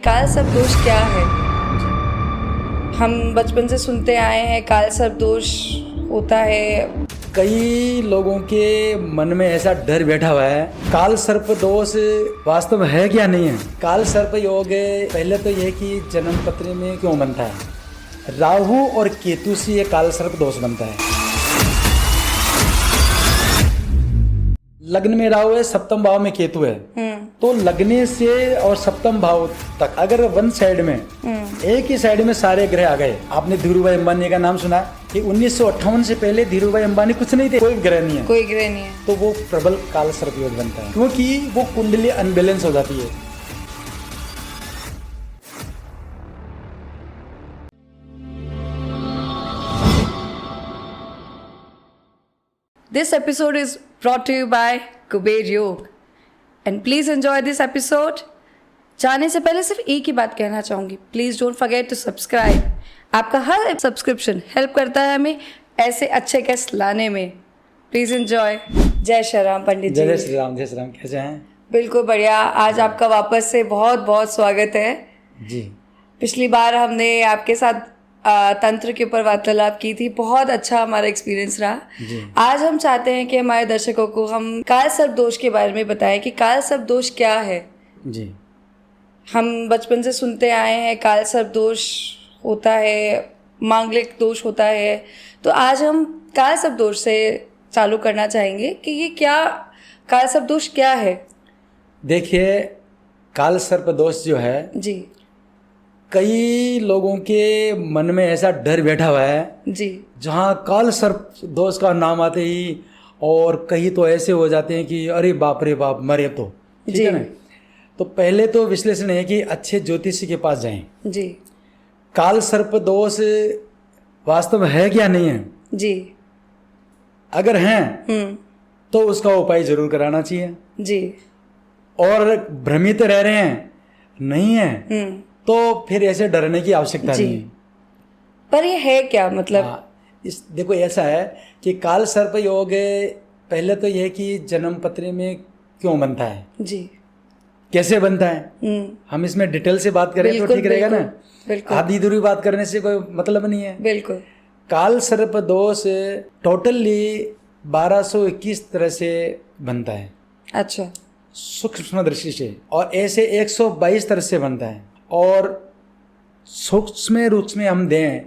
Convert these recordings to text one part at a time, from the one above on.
काल सर्प दोष क्या है? हम बचपन से सुनते आए हैं काल सर्प दोष होता है। कई लोगों के मन में ऐसा डर बैठा हुआ है, काल सर्प दोष वास्तव में है क्या नहीं है। काल सर्प योग पहले तो यह कि जन्म पत्री में क्यों बनता है, राहु और केतु से ये काल सर्प दोष बनता है। लग्न में राहु है, सप्तम भाव में केतु है, तो लगने से और सप्तम भाव तक अगर वन साइड में एक ही साइड में सारे ग्रह आ गए। आपने धीरूभाई अंबानी का नाम सुना कि 1958 से पहले धीरूभाई अंबानी कुछ नहीं थे, कोई ग्रह नहीं है, तो वो प्रबल काल सर्प योग बनता है, क्योंकि वो कुंडली अनबैलेंस हो जाती है। This episode is brought to you by Kuber Yog. And please enjoy this episode. जाने से पहले सिर्फ एक ही बात कहना चाहूँगी, please don't forget to subscribe. आपका हर सब्सक्रिप्शन हेल्प करता है हमें ऐसे अच्छे गेस्ट लाने में। Please enjoy. जय श्री राम पंडित जी। जय श्री राम, जय श्री राम। कैसे हैं? बिल्कुल बढ़िया। आज आपका वापस से बहुत बहुत स्वागत है जी। पिछली बार हमने आपके साथ तंत्र के ऊपर वार्तालाप की थी, बहुत अच्छा हमारा एक्सपीरियंस रहा। आज हम चाहते हैं कि हमारे दर्शकों को हम काल सर्प दोष के बारे में बताएं कि काल सर्प दोष क्या है। जी। हम बचपन से सुनते आए हैं काल सर्प दोष होता है, मांगलिक दोष होता है, तो आज हम काल सर्प दोष से चालू करना चाहेंगे कि ये क्या काल सर्प दोष क्या है। देखिए, काल सर्प दोष जो है जी, कई लोगों के मन में ऐसा डर बैठा हुआ है जी, जहाँ काल सर्प दोष का नाम आते ही और कहीं तो ऐसे हो जाते हैं कि अरे बाप रे बाप मरे तो, ठीक है ना। तो पहले तो विश्लेषण है कि अच्छे ज्योतिषी के पास जाएं। जी। काल सर्प दोष वास्तव में है क्या नहीं है। जी। अगर हैं तो उसका उपाय जरूर कराना चाहिए। जी। और भ्रमित रह रहे हैं नहीं है तो फिर ऐसे डरने की आवश्यकता नहीं है। पर ये है क्या मतलब? इस देखो, ऐसा है कि काल सर्प योग पहले तो यह कि जन्म पत्री में क्यों बनता है, जी, कैसे बनता है, हम इसमें डिटेल से बात करें तो ठीक रहेगा ना। आधी दूरी बात करने से कोई मतलब नहीं है। बिल्कुल। काल सर्प दोष टोटली 1221 तरह से बनता है। अच्छा। सूक्ष्म दृष्टि से, और ऐसे 122 तरह से बनता है। और सूक्ष्म रूप में हम दें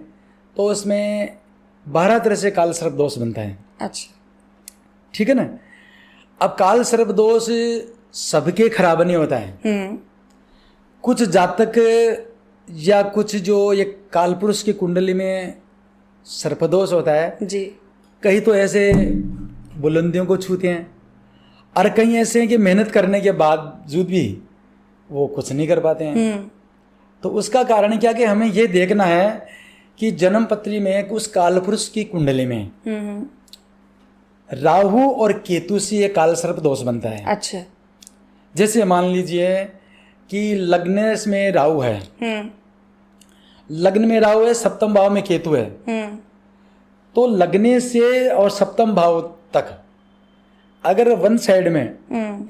तो उसमें 12 तरह से काल सर्प दोष बनता है। अच्छा, ठीक है ना। अब काल सर्प दोष सबके खराब नहीं होता है। कुछ जातक या कुछ जो ये काल पुरुष की कुंडली में सर्पदोष होता है, जी, कहीं तो ऐसे बुलंदियों को छूते हैं और कहीं ऐसे हैं कि मेहनत करने के बावजूद भी वो कुछ नहीं कर पाते हैं। तो उसका कारण क्या कि हमें ये देखना है कि जन्म पत्री में उस काल पुरुष की कुंडली में राहु और केतु से ये काल सर्प दोष बनता है। अच्छा। जैसे मान लीजिए कि लग्न में राहु है, लग्न में राहु है, सप्तम भाव में केतु है, तो लगने से और सप्तम भाव तक अगर वन साइड में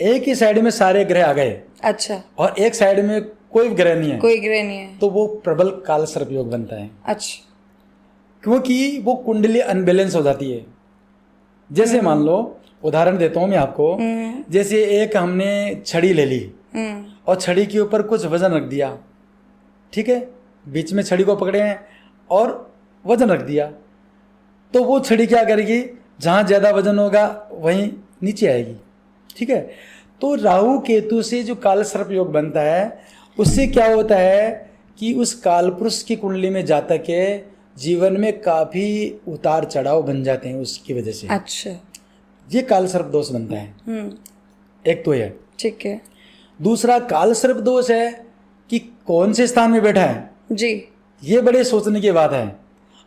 एक ही साइड में सारे ग्रह आ गए, अच्छा, और एक साइड में कोई ग्रह नहीं है, तो वो प्रबल काल सर्प योग बनता है। अच्छा। क्योंकि वो कुंडली अनबैलेंस हो जाती है। जैसे मान लो, उदाहरण देता हूं मैं आपको, जैसे एक हमने छड़ी ले ली और छड़ी के ऊपर कुछ वजन रख दिया, ठीक है, बीच में छड़ी को पकड़े हैं और वजन रख दिया, तो वो छड़ी क्या करेगी, जहां ज्यादा वजन होगा वहीं नीचे आएगी, ठीक है। तो राहु केतु से जो काल सर्प योग बनता है, उससे क्या होता है कि उस काल पुरुष की कुंडली में जातक के जीवन में काफी उतार चढ़ाव बन जाते हैं उसकी वजह से। अच्छा। ये काल सर्प दोष बनता है। एक तो है, ठीक है। दूसरा काल सर्प दोष है कि कौन से स्थान में बैठा है, जी, ये बड़े सोचने की बात है।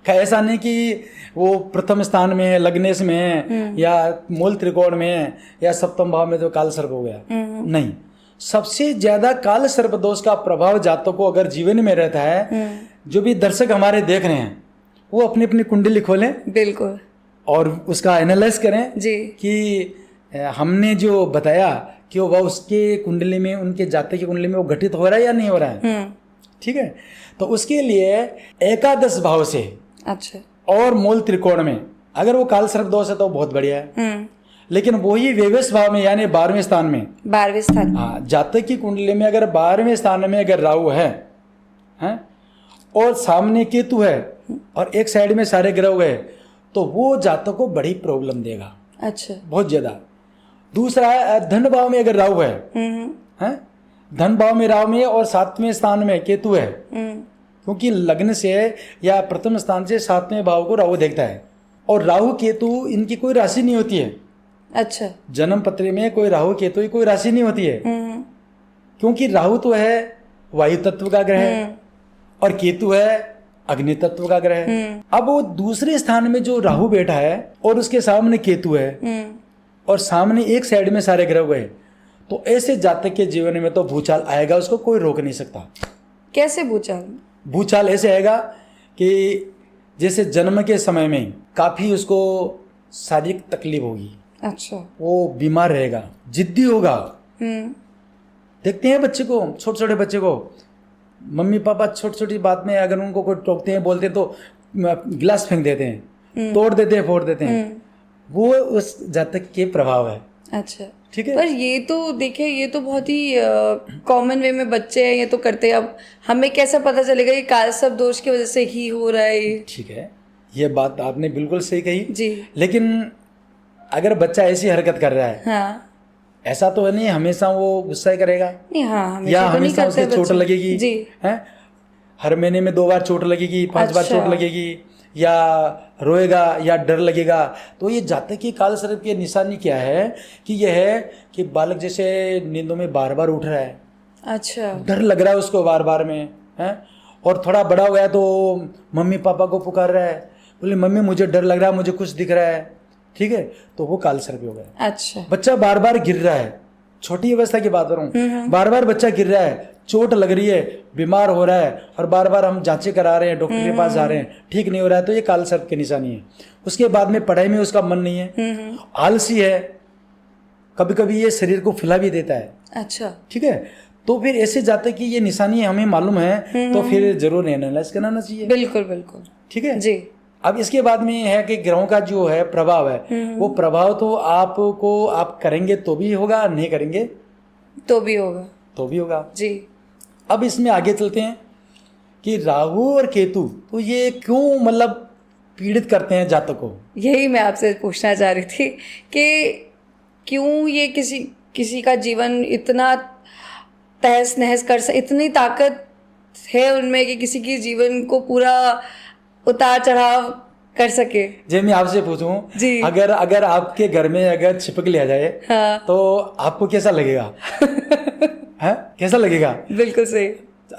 ऐसा नहीं कि वो प्रथम स्थान में है, लग्नेश में है, या मूल त्रिकोण में है, या सप्तम भाव में तो काल सर्प हो गया। नहीं, सबसे ज्यादा काल सर्प दोष का प्रभाव जातकों को अगर जीवन में रहता है, जो भी दर्शक हमारे देख रहे हैं वो अपनी अपनी कुंडली खोलें, बिल्कुल, और उसका एनालाइज करें, जी, कि हमने जो बताया कि वह उसके कुंडली में, उनके जातक की कुंडली में वो घटित हो रहा है या नहीं हो रहा है। ठीक है, तो उसके लिए एकादश भाव से अच्छा, और मूल त्रिकोण में अगर वो काल सर्प दोष है तो बहुत बढ़िया है। लेकिन वही वेवस भाव में यानी 12वें स्थान में, 12वें स्थान, हाँ, जातक की कुंडली में अगर 12वें स्थान में अगर राहु है, हैं, और सामने केतु है और एक साइड में सारे ग्रह गए, तो वो जातक को बड़ी प्रॉब्लम देगा। अच्छा, बहुत ज्यादा। दूसरा है धन भाव में अगर राहु है, हैं, धन भाव में राहु में और 7वें स्थान में केतु है, क्योंकि लग्न से या प्रथम स्थान से 7वें भाव को राहु देखता है, और राहु केतु इनकी कोई राशि नहीं होती है। अच्छा, जन्म पत्री में कोई राहु केतु की कोई राशि नहीं होती है, क्योंकि राहु तो है वायु तत्व का ग्रह है और केतु है अग्नि तत्व का ग्रह है। अब वो दूसरे स्थान में जो राहु बैठा है और उसके सामने केतु है और सामने एक साइड में सारे ग्रह गए, तो ऐसे जातक के जीवन में तो भूचाल आएगा, उसको कोई रोक नहीं सकता। कैसे भूचाल? भूचाल ऐसे आएगा कि जैसे जन्म के समय में काफी उसको शारीरिक तकलीफ होगी। अच्छा, वो बीमार रहेगा, जिद्दी होगा। देखते हैं बच्चे को, छोटे छोटे बच्चे को, मम्मी पापा छोटी छोटी बात में अगर उनको कोई टोकते हैं, बोलते हैं तो गिलास फेंक देते हैं, तोड़ देते हैं, फोड़ देते हैं। वो उस जातक के प्रभाव है। अच्छा, ठीक है। पर ये तो देखिए, ये तो बहुत ही कॉमन वे में बच्चे हैं, ये तो करते हैं। अब हमें कैसा पता चलेगा कि काल सर्प दोष की वजह से ही हो रहा है ये? ठीक है, ये बात आपने बिल्कुल सही कही जी। लेकिन अगर बच्चा ऐसी हरकत कर रहा है, हाँ, ऐसा तो है नहीं हमेशा वो गुस्सा ही करेगा, नहीं, हाँ, या तो नहीं हमेशा करते उसे चोट बच्चे। लगेगी, जी, हैं, हर महीने में 2 बार चोट लगेगी, 5 बार अच्छा। चोट लगेगी, या रोएगा या डर लगेगा। तो ये जातक की काल सर्प की निशानी क्या है कि यह है कि बालक जैसे नींदों में बार बार उठ रहा है, अच्छा, डर लग रहा है उसको बार बार में, हैं, और थोड़ा बड़ा हो गया तो मम्मी पापा को पुकार रहा है, बोले मम्मी मुझे डर लग रहा है, मुझे कुछ दिख रहा है। ठीक है, तो वो काल सर्प हो गया। अच्छा, बच्चा बार बार गिर रहा है, छोटी अवस्था की बात कर रहा हूँ, बार बार बच्चा गिर रहा है, चोट लग रही है, बीमार हो रहा है, और बार बार हम जांचें करा रहे हैं, डॉक्टर के पास जा रहे हैं, ठीक नहीं हो रहा है, तो ये काल सर्प की निशानी है। उसके बाद में पढ़ाई में उसका मन नहीं है, आलसी है, कभी कभी ये शरीर को फुला भी देता है। अच्छा, ठीक है, तो फिर ऐसे जाते कि ये निशानी हमें मालूम है, तो फिर जरूर एनालाइज कराना चाहिए। बिल्कुल बिल्कुल, ठीक है जी। अब इसके बाद में है कि ग्रहों का जो है प्रभाव है, वो प्रभाव तो आपको आप करेंगे तो भी होगा, नहीं करेंगे तो भी होगा, तो भी होगा जी। अब इसमें आगे चलते हैं कि राहु और केतु तो ये क्यों मतलब पीड़ित करते हैं जातक को। यही मैं आपसे पूछना चाह रही थी कि क्यों ये किसी का जीवन इतना तहस नहस इतनी ताकत है उनमें कि किसी के जीवन को पूरा उतार चढ़ाव कर सके। जे मैं आपसे पूछूं, जी। अगर आपके घर में अगर छिपक लिया जाए, हाँ। तो आपको कैसा लगेगा? है कैसा लगेगा? बिल्कुल सही,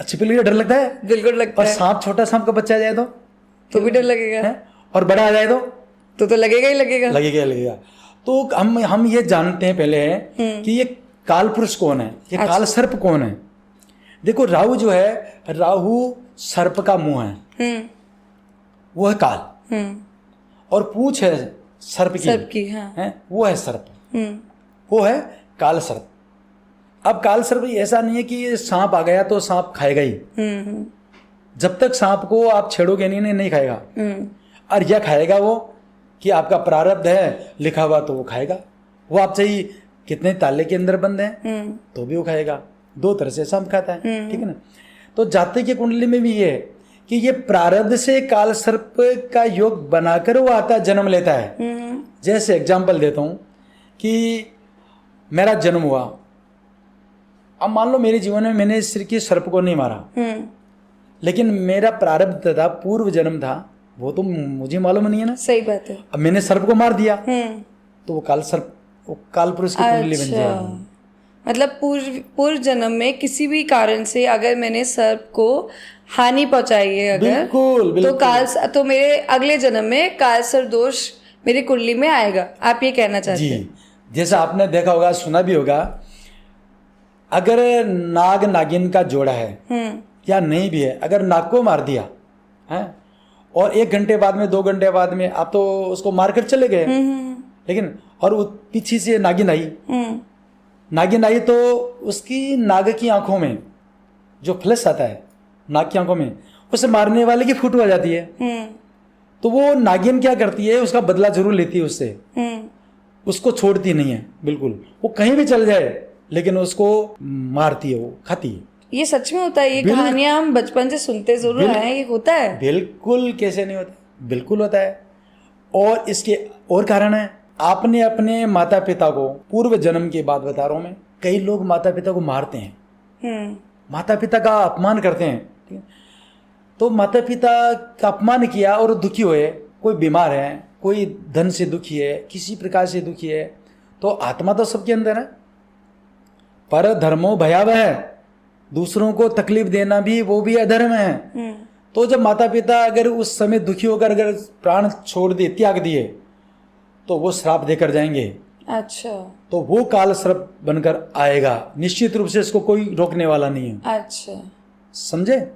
छिपक लिया डर लगता है, बिल्कुल लगता और है। सांप, छोटा सांप का बच्चा आ जाए तो भी डर लगेगा, है? और बड़ा आ जाए तो लगेगा ही लगेगा। लगेगा। तो हम ये जानते हैं पहले है कि ये काल पुरुष कौन है, ये काल सर्प कौन है। देखो राहु जो है, राहु सर्प का मुंह है, वो है काल, और पूंछ है सर्प की, हाँ। है, वो है सर्प, वो है काल सर्प। अब काल सर्प ऐसा नहीं है कि सांप आ गया तो सांप खाएगा ही, जब तक सांप को आप छेड़ोगे नहीं खाएगा। और यह खाएगा वो कि आपका प्रारब्ध है लिखा हुआ, तो वो खाएगा। वो आप चाहिए कितने ताले के अंदर बंद हैं तो भी वो खाएगा। 2 तरह से सांप खाता है, ठीक है ना। तो जातक की कुंडली में भी ये है कि ये प्रारब्ध से काल सर्प का योग बनाकर वो आता, जन्म लेता है। जैसे एग्जाम्पल देता हूं कि मेरा जन्म हुआ, अब मान लो मेरे जीवन में मैंने इस की सर्प को नहीं मारा, लेकिन मेरा प्रारब्ध था, पूर्व जन्म था, वो तो मुझे मालूम नहीं है ना। सही बात है। अब मैंने सर्प को मार दिया तो वो काल सर्प, वो काल पुरुष की कुंडली बन जाएगी। मतलब पूर्व जन्म में किसी भी कारण से अगर मैंने सर्प को हानि पहुंचाई है अगर, बिल्कुल। तो मेरे अगले जन्म में काल सर्प दोष मेरी कुंडली में आएगा, आप ये कहना चाहते हैं? जी, जैसा आपने देखा होगा, सुना भी होगा, अगर नाग नागिन का जोड़ा है या नहीं भी है, अगर नाग को मार दिया है और 1 घंटे बाद में, 2 घंटे बाद में आप तो उसको मारकर चले गए, लेकिन और वो पीछे से नागिन आई नागिन आई तो उसकी नाग की आंखों में जो फ्लैश आता है नाग की आंखों में, उसे मारने वाले की फूट हो जाती है। तो वो नागिन क्या करती है, उसका बदला जरूर लेती है उससे, उसको छोड़ती नहीं है बिल्कुल। वो कहीं भी चल जाए लेकिन उसको मारती है, वो खाती है। ये सच में होता है? ये कहानियां हम बचपन से सुनते जरूर आए हैं, ये होता है? बिल्कुल, कैसे नहीं होता, बिल्कुल होता है। और इसके और कारण है, आपने अपने माता पिता को पूर्व जन्म की बात बता रहा हूं मैं, कई लोग माता पिता को मारते हैं, माता पिता का अपमान करते हैं। ठीक है? तो माता पिता का अपमान किया और दुखी हुए, कोई बीमार है, कोई धन से दुखी है, किसी प्रकार से दुखी है, तो आत्मा तो सबके अंदर है। पर धर्मो भयावह है, दूसरों को तकलीफ देना भी वो भी अधर्म है। तो जब माता पिता अगर उस समय दुखी होकर अगर प्राण छोड़ दिए, त्याग दिए, तो वो श्राप देकर जाएंगे। अच्छा। तो वो काल सर्प बनकर आएगा, निश्चित रूप से इसको कोई रोकने वाला नहीं है। अच्छा, समझे?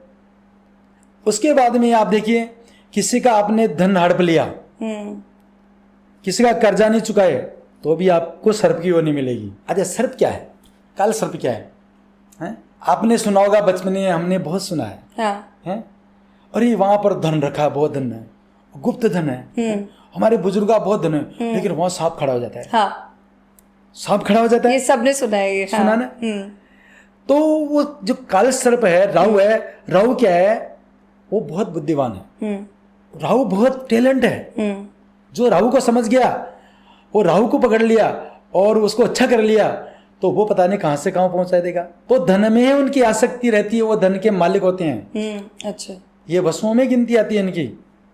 उसके बाद में आप देखिए, किसी का आपने धन हड़प लिया, किसी का कर्जा नहीं चुकाए, तो भी आपको सर्प की ओर नहीं मिलेगी। अच्छा, सर्प क्या है? काल सर्प क्या है? हैं? आपने सुना होगा, बचपन में हमने बहुत सुना है। हाँ। हैं? अरे वहां पर धन रखा है, बहुत धन है, गुप्त धन है, हमारे बुजुर्ग का बहुत धन है, लेकिन वहां सांप खड़ा हो जाता है। हाँ, सांप खड़ा हो जाता है, ये सबने सुना है। ये सुना ना? तो वो जो काल सर्प है, राहु है, राहु क्या है? वो बहुत बुद्धिमान है, राहु बहुत टैलेंट है। जो राहु को समझ गया, वो राहु को पकड़ लिया और उसको अच्छा कर लिया, तो वो पता नहीं कहां से कहां पहुंचा देगा। तो धन में उनकी आसक्ति रहती है, वो धन के मालिक होते हैं। अच्छा, ये वसुओं में गिनती आती है इनकी।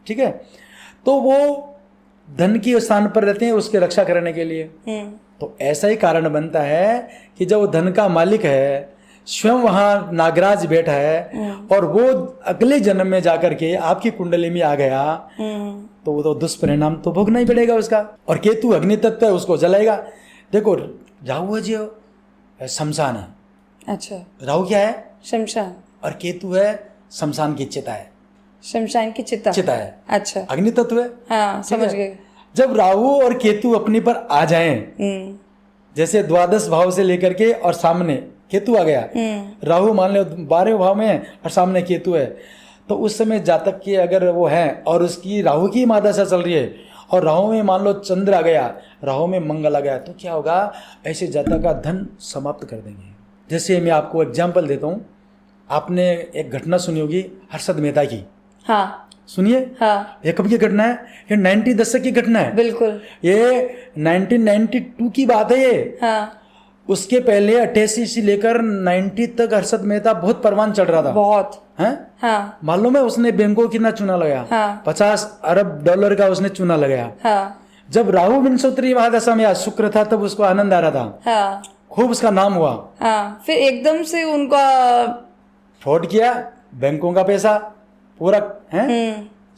ठीक है? तो वो धन की स्थान पर रहते हैं उसकी रक्षा करने के लिए। तो ऐसा ही कारण बनता है कि जब वो धन का मालिक है, स्वयं वहां नागराज बैठा है, और वो अगले जन्म में जाकर के आपकी कुंडली में आ गया, तो वो तो दुष्परिणाम तो भोगना ही पड़ेगा उसका। और केतु अग्नि तत्व है, उसको जलाएगा। देखो, राहु जी शमशान है। अच्छा, राहु क्या है? शमशान। और केतु है शमशान की चिता है। शमशान की चिता? चिता है। अच्छा, अग्नि तत्व है। हाँ, समझ गए। जब राहु और केतु अपने पर आ जाएं, जैसे द्वादश भाव से लेकर के और सामने केतु आ गया, राहु मान लो 12वें भाव में है और सामने केतु है, तो उस समय जातक की अगर वो है और उसकी राहु की महादशा चल रही है, और राहु में मान लो चंद्र आ गया, राहु में मंगल आ गया, तो क्या होगा? ऐसे जातक का धन समाप्त कर देंगे। जैसे मैं आपको एग्जाम्पल देता हूँ, आपने एक घटना सुनी होगी हर्षद मेहता की। हाँ, सुनिए। हाँ, ये कब की घटना है? ये 90 दशक की घटना है। बिल्कुल। ये 1992 की बात है ये। हाँ, उसके पहले 88 से लेकर 90 तक हर्षद मेहता बहुत परवान चढ़ रहा था। बहुत। हैं? हाँ, मालूम है उसने बैंकों को कितना चूना लगाया? हाँ, 50 अरब डॉलर का उसने चूना लगाया। हाँ, जब राहु विंशोत्तरी महादशा में आज शुक्र था, तब उसको आनंद आ रहा था, हाँ, खूब उसका नाम हुआ। हाँ, फिर एकदम से उनका फ्रॉड किया, बैंकों का पैसा पूरा है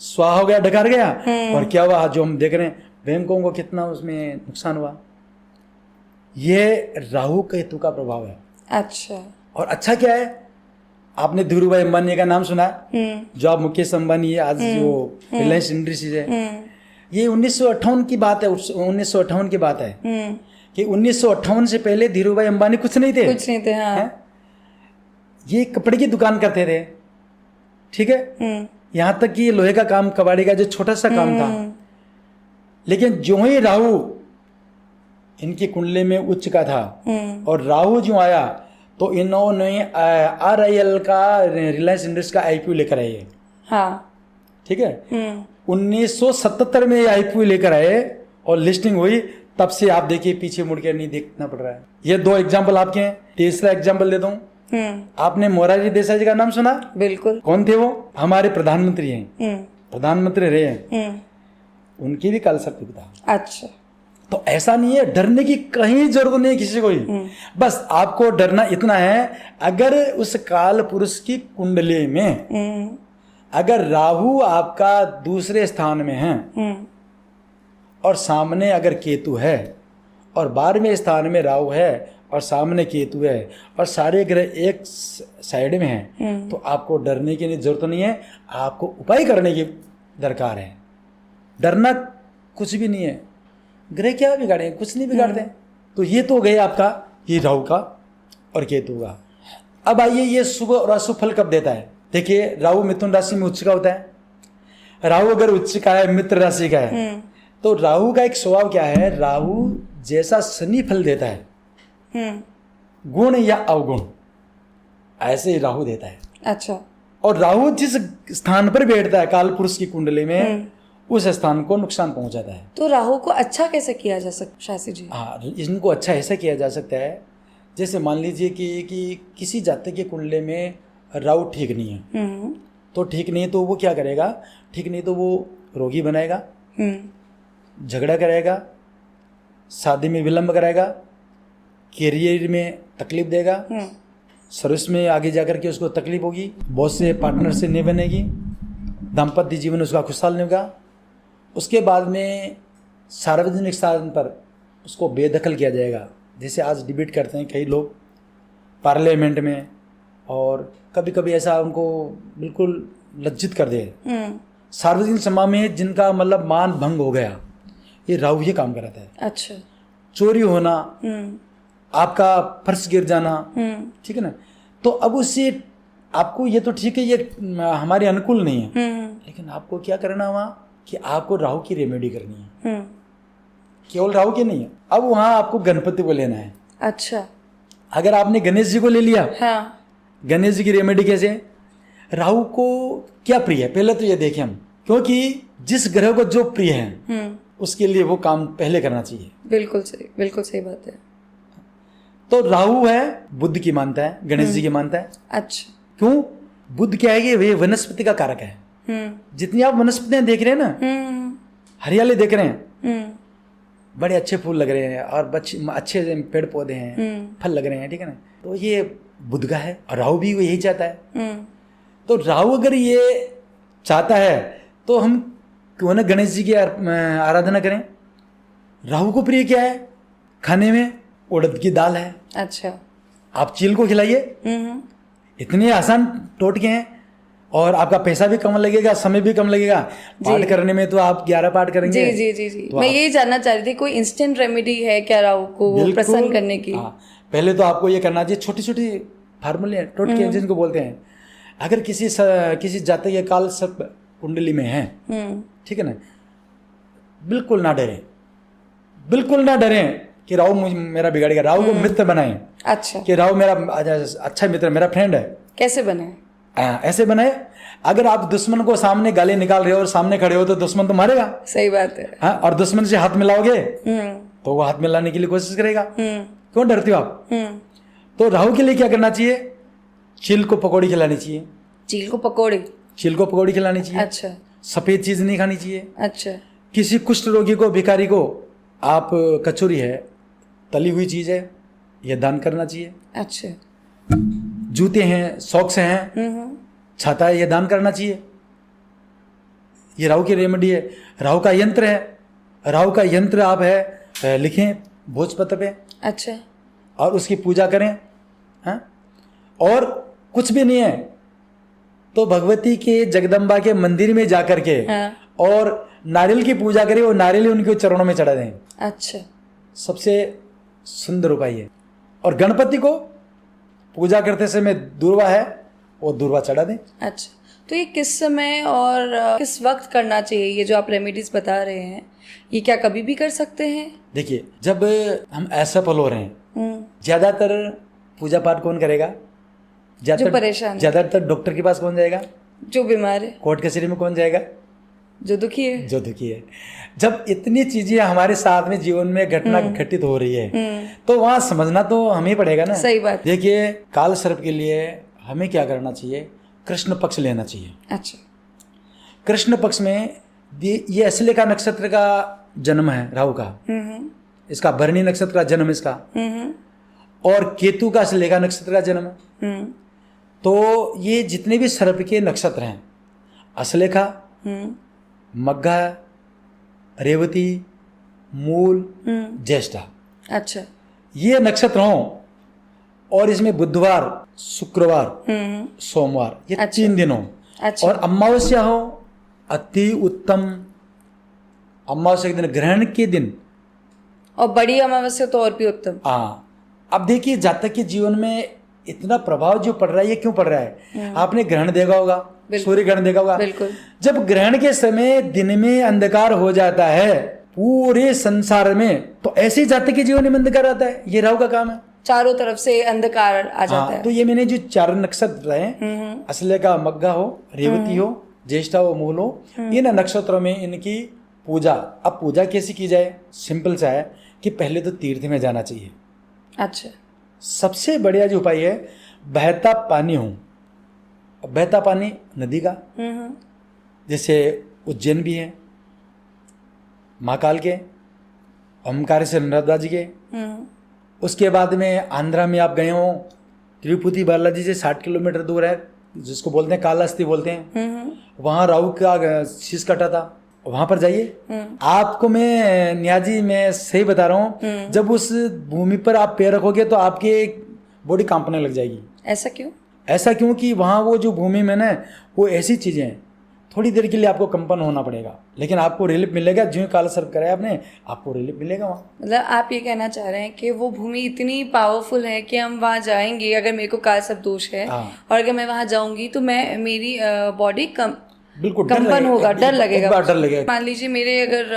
स्वाहा हो गया, डकार गया। और क्या हुआ? जो हम देख रहे हैं, बैंकों को कितना उसमें नुकसान हुआ। ये राहु केतु का प्रभाव है। अच्छा। और अच्छा क्या है? आपने धीरू भाई अंबानी का नाम सुना? जो आप मुकेश अंबानी है, आज जो रिलायंस इंडस्ट्रीज है, ये 1958 की बात है। 1958 की बात है कि 1958 से पहले धीरू भाई अंबानी कुछ नहीं थे। कुछ नहीं थे। हाँ। है? ये कपड़े की दुकान करते थे। ठीक है? यहाँ तक कि लोहे का काम, कबाड़ी का जो छोटा सा काम था। लेकिन जो ही राहु इनकी कुंडली में उच्च का था, और राहु जो आया, तो इन्होंने RIL का, रिलायंस इंडस्ट्रीज का IPO लेकर आए। हाँ। ठीक है? 1977 में ये IPO लेकर आए और लिस्टिंग हुई। तब से आप देखिए, पीछे मुड़ के नहीं देखना पड़ रहा है। ये 2 एग्जाम्पल आपके हैं। तीसरा एग्जाम्पल देता हूँ। आपने मोरारजी देसाई जी का नाम सुना? बिल्कुल। कौन थे वो? हमारे प्रधानमंत्री हैं, प्रधानमंत्री रहे हैं। उनकी भी काल सर्प था। अच्छा। तो ऐसा नहीं है, डरने की कहीं जरूरत नहीं है किसी को ही। बस आपको डरना इतना है, अगर उस काल पुरुष की कुंडली में अगर राहु आपका दूसरे स्थान में है, और सामने अगर केतु है, और 12वें स्थान में राहु है और सामने केतु है, और सारे ग्रह एक साइड में हैं, तो आपको डरने की जरूरत नहीं है। आपको उपाय करने की दरकार है। डरना कुछ भी नहीं है। ग्रह क्या बिगाड़े? कुछ नहीं बिगाड़ते। तो ये तो गए आपका, ये राहु का और केतु का। अब आइए, ये शुभ और अशुभ फल कब देता है। देखिए, राहु मिथुन राशि में उच्च का होता है। राहु अगर उच्च का है, मित्र राशि का है, तो राहु का एक स्वभाव क्या है, राहु जैसा शनि फल देता है, गुण या अवगुण, ऐसे ही राहु देता है। अच्छा। और राहु जिस स्थान पर बैठता है काल पुरुष की कुंडली में, उस स्थान को नुकसान पहुंचाता है। तो राहु को अच्छा कैसे किया जा सकता शास्त्री जी? हाँ, इनको अच्छा ऐसा किया जा सकता है, जैसे मान लीजिए कि किसी जातक के कुंडली में राहु ठीक नहीं है, तो ठीक नहीं है तो वो क्या करेगा, ठीक नहीं तो वो रोगी बनाएगा, झगड़ा करेगा, शादी में विलंब कराएगा, कैरियर में तकलीफ देगा, सर्विस में आगे जाकर के उसको तकलीफ होगी, बॉस से पार्टनर से नहीं बनेगी, दाम्पत्य जीवन उसका खुशहाल नहीं होगा। उसके बाद में सार्वजनिक स्थान पर उसको बेदखल किया जाएगा। जैसे आज डिबेट करते हैं कई लोग पार्लियामेंट में, और कभी कभी ऐसा उनको बिल्कुल लज्जित कर दे, सार्वजनिक सभा में जिनका मतलब मान भंग हो गया, ये राहु ये काम कराता है। अच्छा। चोरी होना, आपका फर्श गिर जाना, ठीक है ना, तो अब उससे आपको ये तो ठीक है, ये हमारे अनुकूल नहीं है, लेकिन आपको क्या करना वहाँ कि आपको राहु की रेमेडी करनी है। केवल राहु की नहीं है, अब वहाँ आपको गणपति को लेना है। अच्छा। अगर आपने गणेश जी को ले लिया, हाँ। गणेश जी की रेमेडी कैसे, राहु को क्या प्रिय है पहले तो ये देखें हम, क्योंकि जिस ग्रह को जो प्रिय है उसके लिए वो काम पहले करना चाहिए। बिल्कुल सही बात है। तो राहु है बुद्ध की मानता है, गणेश जी की मानता है। अच्छा। क्यों? बुद्ध क्या है कि वे वनस्पति का कारक है। जितनी आप वनस्पतियां देख रहे हैं ना, हरियाली देख रहे हैं, बड़े अच्छे फूल लग रहे हैं और अच्छे पेड़ पौधे हैं, फल लग रहे हैं, ठीक है ना, तो ये बुद्ध का है। और राहु भी यही चाहता है। तो राहु अगर ये चाहता है तो हम क्यों ना गणेश जी की आराधना करें। राहु को प्रिय क्या है खाने में? उड़द की दाल है। अच्छा। आप चील को खिलाइए, इतने आसान टोटके हैं, और आपका पैसा भी कम लगेगा, समय भी कम लगेगा। पाठ करने में तो आप 11 पाठ करेंगे। जी। तो मैं यही जानना चाह रही थी, कोई इंस्टेंट रेमेडी है क्या राहु को प्रसन्न करने की? पहले तो आपको ये करना चाहिए, छोटी छोटी फार्मूले टोटके जिनको बोलते हैं। अगर किसी जातक के काल सर्प कुंडली में है, ठीक है ना, बिल्कुल ना डरें कि राहु मेरा बिगाड़ेगा। राहु को मित्र बनाएं। अच्छा। कि राहु मेरा अच्छा मित्र, मेरा फ्रेंड है। कैसे बनाए? ऐसे बनाए, अगर आप दुश्मन को सामने गाली निकाल रहे हो और सामने खड़े हो तो दुश्मन तो मारेगा। सही बात है। हाँ, और दुश्मन से हाथ मिलाओगे तो वो हाथ मिलाने के लिए कोशिश करेगा। क्यों डरते हो आप? तो राहु के लिए क्या करना चाहिए? चील को पकौड़ी खिलानी चाहिए। चील को पकौड़ी खिलानी चाहिए। अच्छा। सफेद चीज नहीं खानी चाहिए। अच्छा। किसी कुष्ठ रोगी को, भिखारी को आप कचौरी है, तली हुई चीज है, यह दान करना चाहिए। अच्छा। जूते हैं, सॉक्स हैं, छाता है, यह दान करना चाहिए। ये राहु की रेमेडी है। राहु का यंत्र है। राहु का यंत्र आप है लिखें भोजपत्र पे। अच्छा। और उसकी पूजा करें। हाँ? और कुछ भी नहीं है तो भगवती के जगदम्बा के मंदिर में जाकर के और नारियल की पूजा करें, और नारियल उनके चरणों में चढ़ा दें। अच्छा। सबसे सुंदर उपाय है। और गणपति को पूजा करते समय दूर्वा है, वो दूर्वा चढ़ा दें। अच्छा। तो ये किस समय और किस वक्त करना चाहिए? ये जो आप रेमेडीज बता रहे हैं, ये क्या कभी भी कर सकते हैं? देखिए, जब हम असफल हो रहे हैं, ज्यादातर पूजा पाठ कौन करेगा? जो परेशान है। ज्यादातर डॉक्टर के पास कौन जाएगा? जो बीमार है। कोर्ट कचहरी में कौन जाएगा? जो दुखी है। जब इतनी चीजें हमारे साथ में जीवन में घटना घटित हो रही है, तो वहां समझना तो हमें पड़ेगा ना। सही बात। देखिए, काल सर्प के लिए हमें क्या करना चाहिए? कृष्ण पक्ष लेना चाहिए। अच्छा। कृष्ण पक्ष में ये असलेखा नक्षत्र का जन्म है राहु का, इसका भरणी नक्षत्र का जन्म इसका, और केतु का असलेखा नक्षत्र का जन्म है। तो ये जितने भी सर्प के नक्षत्र हैं, असलेखा, मग्घा, रेवती, मूल, ज्येष्ठा, अच्छा, ये नक्षत्र हों, और इसमें बुधवार, शुक्रवार, सोमवार, ये अच्छा। 3 दिन हो। अच्छा। और अमावस्या हो, अति उत्तम। अमावस्या के दिन, ग्रहण के दिन, और बड़ी अमावस्या तो और भी उत्तम। हाँ, अब देखिए जातक के जीवन में इतना प्रभाव जो पड़ रहा है, ये क्यों पड़ रहा है? आपने ग्रहण देखा होगा, सूर्य ग्रहण देखा होगा। बिल्कुल। जब ग्रहण के समय दिन में अंधकार हो जाता है पूरे संसार में, तो ऐसे जातक के जीवन में अंधकार आता है। ये राहु का काम है, चारों तरफ से अंधकार आ जाता है। तो ये मैंने जो 4 नक्षत्र हैं, असले का मग्गा हो, रेवती हो, ज्येष्ठा हो, मूल हो, इन नक्षत्रों में इनकी पूजा। अब पूजा कैसे की जाए? सिंपल सा है कि पहले तो तीर्थ में जाना चाहिए। अच्छा। सबसे बढ़िया जो उपाय है, बहता पानी हो, बहता पानी नदी का, जैसे उज्जैन भी है, महाकाल के, ओमकार से नर्मदा जी के। उसके बाद में आंध्रा में आप गए हो, तिरुपति बालाजी से 60 किलोमीटर दूर है, जिसको बोलते हैं कालाहस्ती बोलते हैं, वहाँ राहु का शीश कटा था, वहां पर जाइए। आपको मैं न्याजी मैं सही बता रहा हूँ, जब उस भूमि पर आप पैर रखोगे तो आपकी बॉडी कांपने लग जाएगी। ऐसा क्यों? ऐसा क्यों कि वहाँ वो जो भूमि में ना, वो ऐसी चीजें हैं, थोड़ी देर के लिए आपको कंपन होना पड़ेगा, लेकिन आपको रिलीफ मिलेगा। जो काला सर्प कराया आपने, आपको रिलीफ मिलेगा वहाँ। मतलब आप ये कहना चाह रहे हैं कि वो भूमि इतनी पावरफुल है कि हम वहाँ जाएंगे, अगर मेरे को काल सर्प दोष है और अगर मैं वहाँ जाऊंगी तो मेरी बॉडी बिल्कुल कंपन होगा, डर लगेगा। डर लगेगा। मान लीजिए मेरे अगर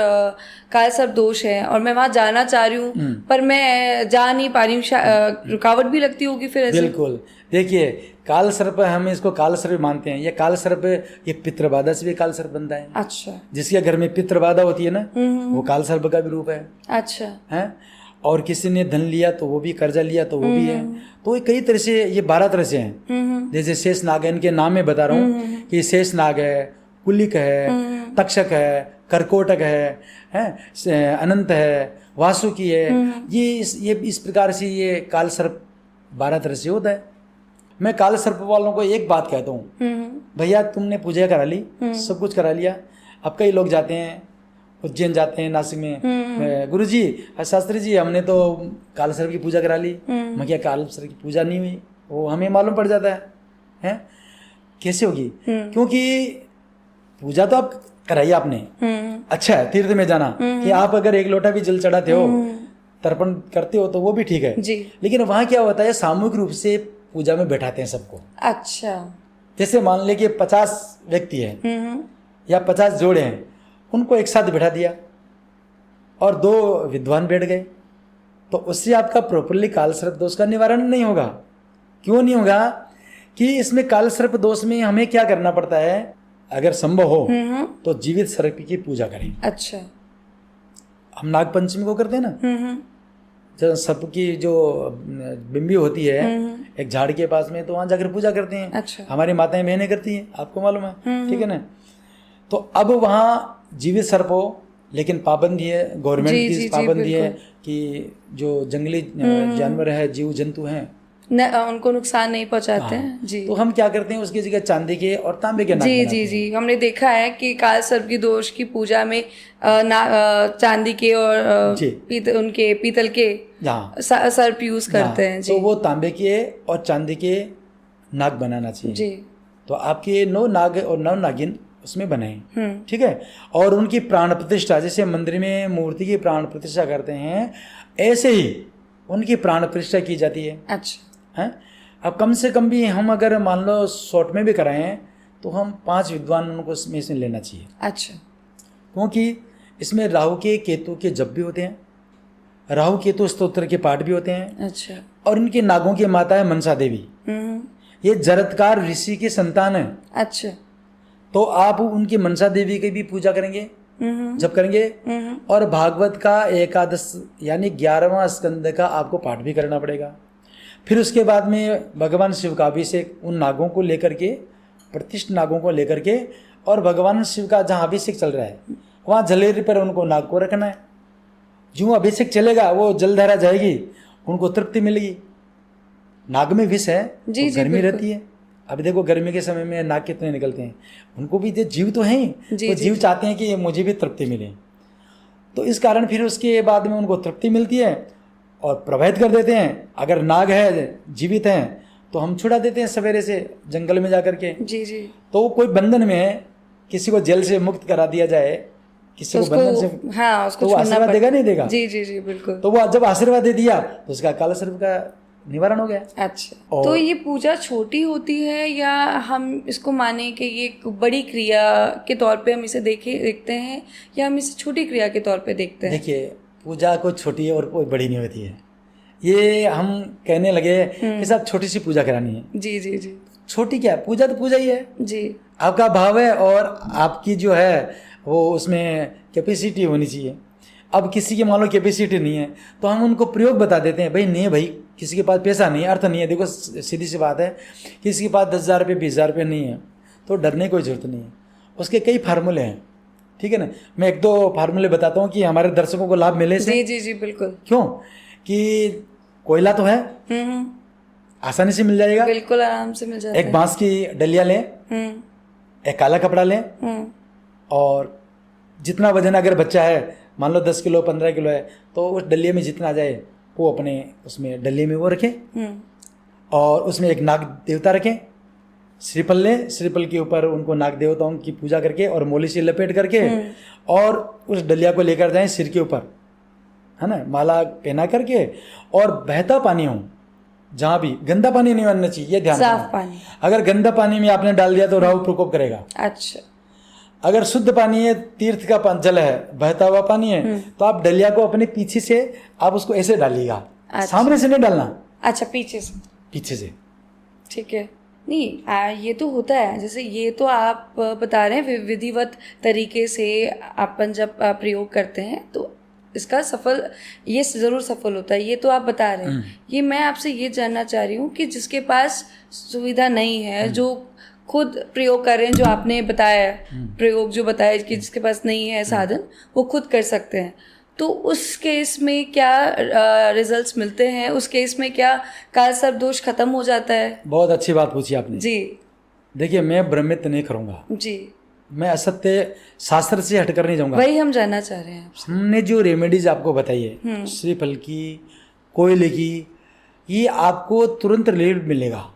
काल सर्प दोष है और मैं वहां जाना चाह रही हूँ पर मैं जा नहीं पा रही हूँ, रुकावट भी लगती होगी फिर ऐसे? बिल्कुल। देखिए काल सर्प, हम इसको काल सर्प मानते हैं। ये काल सर्प, ये पितृबाधा से भी काल सर्प बनता है। अच्छा। जिसके घर में पितृबाधा होती है ना, वो काल सर्प का भी रूप है। अच्छा। है। और किसी ने धन लिया तो वो भी, कर्जा लिया तो वो भी है। तो कई तरह से, ये 12 तरह से हैं। जैसे शेष नाग है, इनके नाम में बता रहा हूँ कि शेष नाग है, कुलिक है, तक्षक है, करकोटक है, अनंत है, वासुकी है। ये इस प्रकार से ये काल सर्प 12 तरह से होता है। मैं काल सर्प वालों को एक बात कहता हूँ, भैया तुमने पूजा करा ली, सब कुछ करा लिया। अब कई लोग जाते हैं, उज्जैन जाते हैं, नासिक में, गुरुजी, शास्त्री जी हमने तो काल सर्प की पूजा करा ली। मैं क्या, काल सर्प की पूजा नहीं हुई, वो हमें मालूम पड़ जाता है? कैसे होगी? क्योंकि पूजा तो आप कराई आपने, अच्छा है तीर्थ में जाना, कि आप अगर 1 लोटा भी जल चढ़ाते हो, तर्पण करते हो, तो वो भी ठीक है जी। लेकिन वहाँ क्या होता है, सामूहिक रूप से पूजा में बैठाते हैं सबको। अच्छा। जैसे मान ले कि 50 व्यक्ति हैं या 50 जोड़े हैं, उनको एक साथ बैठा दिया और 2 विद्वान बैठ गए, तो उससे आपका प्रॉपरली काल सर्प दोष का निवारण नहीं होगा। क्यों नहीं होगा? कि इसमें काल सर्प दोष में हमें क्या करना पड़ता है, अगर संभव हो तो जीवित सर्प की पूजा करें। अच्छा। हम नाग पंचमी को करते हैं ना, जब सर्प की जो बिंबी होती है एक झाड़ के पास में, तो वहां जाकर पूजा करते हैं। अच्छा। हमारी माताएं बहनें करती हैं, आपको मालूम है, ठीक है ना। तो अब वहाँ जीवित सर्प हो, लेकिन पाबंदी है, गवर्नमेंट की पाबंदी है कि जो जंगली जानवर है, जीव जंतु हैं, उनको नुकसान नहीं पहुंचाते हैं जी। तो हम क्या करते हैं, उसकी जगह चांदी के और तांबे के नाग बनाते हैं। जी, हमने देखा है कि काल सर्प की दोष की पूजा में चांदी के और उनके पीतल के सर्प यूज करते हैं जी। तो वो तांबे के और चांदी के नाग बनाना चाहिए जी। तो आपके 9 नाग और 9 नागिन उसमें बनाए, ठीक है। और उनकी प्राण प्रतिष्ठा, जैसे मंदिर में मूर्ति की प्राण प्रतिष्ठा करते हैं, ऐसे ही उनकी प्राण प्रतिष्ठा की जाती है। अच्छा। हैं? अब कम से कम भी हम अगर मान लो शॉर्ट में भी कराएं, तो हम 5 विद्वान उनको इसमें लेना चाहिए। अच्छा। क्योंकि इसमें राहु के केतु के जप भी होते हैं, राहु केतु स्तोत्र के पाठ भी होते हैं। अच्छा। और इनके नागों की माता है मनसा देवी, ये जरत्कार ऋषि की संतान है। अच्छा। तो आप उनकी मनसा देवी की भी पूजा करेंगे, जब करेंगे, और भागवत का एकादश यानी 11वां स्कंद का आपको पाठ भी करना पड़ेगा। फिर उसके बाद में भगवान शिव का अभिषेक उन नागों को लेकर के, प्रतिष्ठ नागों को लेकर के, और भगवान शिव का जहाँ अभिषेक चल रहा है वहाँ जलेरी पर उनको नाग को रखना है। जो अभिषेक चलेगा वो जलधारा जाएगी, उनको तृप्ति मिलेगी। नाग में विष है, तो गर्मी रहती है। अभी देखो गर्मी के समय में नाग कितने निकलते हैं, उनको भी जीव तो हैं, तो जीव चाहते हैं कि मुझे भी तृप्ति मिले। तो इस कारण फिर उसके बाद में उनको तृप्ति मिलती है और प्रभावित कर देते हैं। अगर नाग है, जीवित हैं, तो हम छुड़ा देते हैं सवेरे से जंगल में जाकर के। जी। तो कोई बंधन में है, किसी को जेल से मुक्त करा दिया जाए, किसी तो को बंधन से, हाँ, उसको तो वो छोड़ना आशीर्वाद पड़ता देगा नहीं देगा? जी जी जी बिल्कुल। तो वो जब आशीर्वाद दे दिया तो उसका काला सर्प का निवारण हो गया। अच्छा, तो ये पूजा छोटी होती है या हम इसको माने कि ये एक बड़ी क्रिया के तौर पे हम इसे देखते हैं, या हम इसे छोटी क्रिया के तौर पे देखते हैं? देखिए, पूजा कोई छोटी है और कोई बड़ी नहीं होती है। ये हम कहने लगे कि साहब छोटी सी पूजा करानी है। जी जी जी छोटी क्या है, पूजा तो पूजा ही है। जी। आपका भाव है और आपकी जो है वो उसमें कैपेसिटी होनी चाहिए। अब किसी की मान लो कैपेसिटी नहीं है तो हम उनको प्रयोग बता देते हैं, भाई नहीं भाई, किसी के पास पैसा नहीं है, अर्थ नहीं है। देखो सीधी सी बात है, किसी के पास 10,000 रुपये 20,000 रुपये नहीं है तो डरने की कोई ज़रूरत नहीं है। उसके कई फार्मूले हैं, ठीक है ना। मैं एक दो फार्मूले बताता हूँ कि हमारे दर्शकों को लाभ मिले से। जी जी जी बिल्कुल। क्यों कि कोयला तो है, आसानी से मिल जाएगा, बिल्कुल आराम से मिल जाता एक बांस की डलिया लें, एक काला कपड़ा लें, और जितना वजन अगर बच्चा है मान लो 10 किलो 15 किलो है तो उस डलिये में जितना आ जाए वो अपने उसमें डलिये में वो रखें, और उसमें एक नाग देवता रखें। श्रीफल लें, श्रीफल के ऊपर उनको नाग देवताओं की पूजा करके और मोली से लपेट करके और उस डलिया को लेकर जाएं सिर के ऊपर, है ना, माला पहना करके, और बहता पानी हो, जहाँ भी गंदा पानी नहीं बनना चाहिए, ये ध्यान साफ रखना। पानी। अगर गंदा पानी में आपने डाल दिया तो राहु प्रकोप करेगा। अच्छा, अगर शुद्ध पानी है, तीर्थ का जल है, बहता हुआ पानी है, तो आप डलिया को अपने पीछे से आप उसको ऐसे डालिएगा। अच्छा। सामने से नहीं डालना, अच्छा पीछे से, पीछे से। ठीक है। नहीं ये तो होता है, जैसे ये तो आप बता रहे हैं विधिवत तरीके से अपन जब प्रयोग करते हैं तो इसका सफल, ये ज़रूर सफल होता है, ये तो आप बता रहे हैं। ये मैं आपसे ये जानना चाह रही हूँ कि जिसके पास सुविधा नहीं है, जो खुद प्रयोग कर रहे हैं, जो आपने बताया प्रयोग जो बताया कि जिसके पास नहीं है साधन, वो खुद कर सकते हैं, तो उस केस में क्या रिजल्ट्स मिलते हैं? उस केस में क्या काल सर्प दोष खत्म हो जाता है? बहुत अच्छी बात पूछी आपने जी। देखिए, मैं ब्रह्मित नहीं करूँगा जी, मैं असत्य शास्त्र से हटकर नहीं जाऊँगा। वही हम जानना चाह रहे हैं आपसे। हमने जो रेमेडीज आपको बताई है, श्रीफल की, कोयले की, ये आपको तुरंत रिलीफ मिलेगा,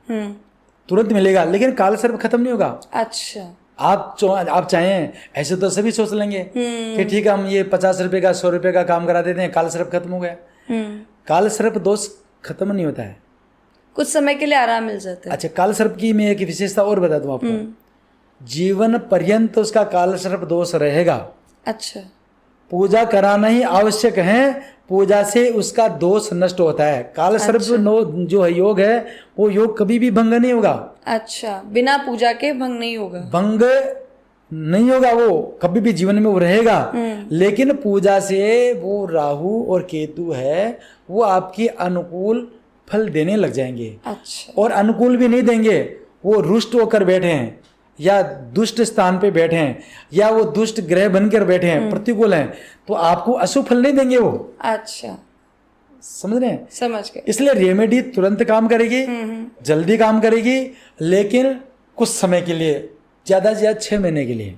तुरंत मिलेगा, लेकिन काल सर्प खत्म नहीं होगा। अच्छा, आप चाहें ऐसे तो सभी सोच लेंगे कि ठीक है हम ये 50 रुपये का 100 रुपये का काम करा देते हैं, काल सर्प खत्म हो गया। काल सर्प दोष खत्म नहीं होता है, कुछ समय के लिए आराम मिल जाता है। अच्छा, काल सर्प की मैं एक विशेषता और बता दूं आपको, जीवन पर्यंत उसका काल सर्प दोष रहेगा। अच्छा, पूजा कराना ही आवश्यक है, पूजा से उसका दोष नष्ट होता है। काल सर्प जो है योग है, वो योग कभी भी भंग नहीं होगा। अच्छा, बिना पूजा के भंग नहीं होगा? भंग नहीं होगा, वो कभी भी जीवन में वो रहेगा, लेकिन पूजा से वो राहु और केतु है वो आपके अनुकूल फल देने लग जाएंगे। अच्छा, और अनुकूल भी नहीं देंगे, वो रुष्ट होकर बैठे हैं या दुष्ट स्थान पे बैठे हैं या वो दुष्ट ग्रह बनकर बैठे हैं, प्रतिकूल हैं, तो आपको अशुभ फल नहीं देंगे वो। अच्छा, समझ रहे हैं? समझ गए। इसलिए रेमेडी तुरंत काम करेगी, जल्दी काम करेगी, लेकिन कुछ समय के लिए, ज्यादा से ज्यादा 6 महीने के लिए,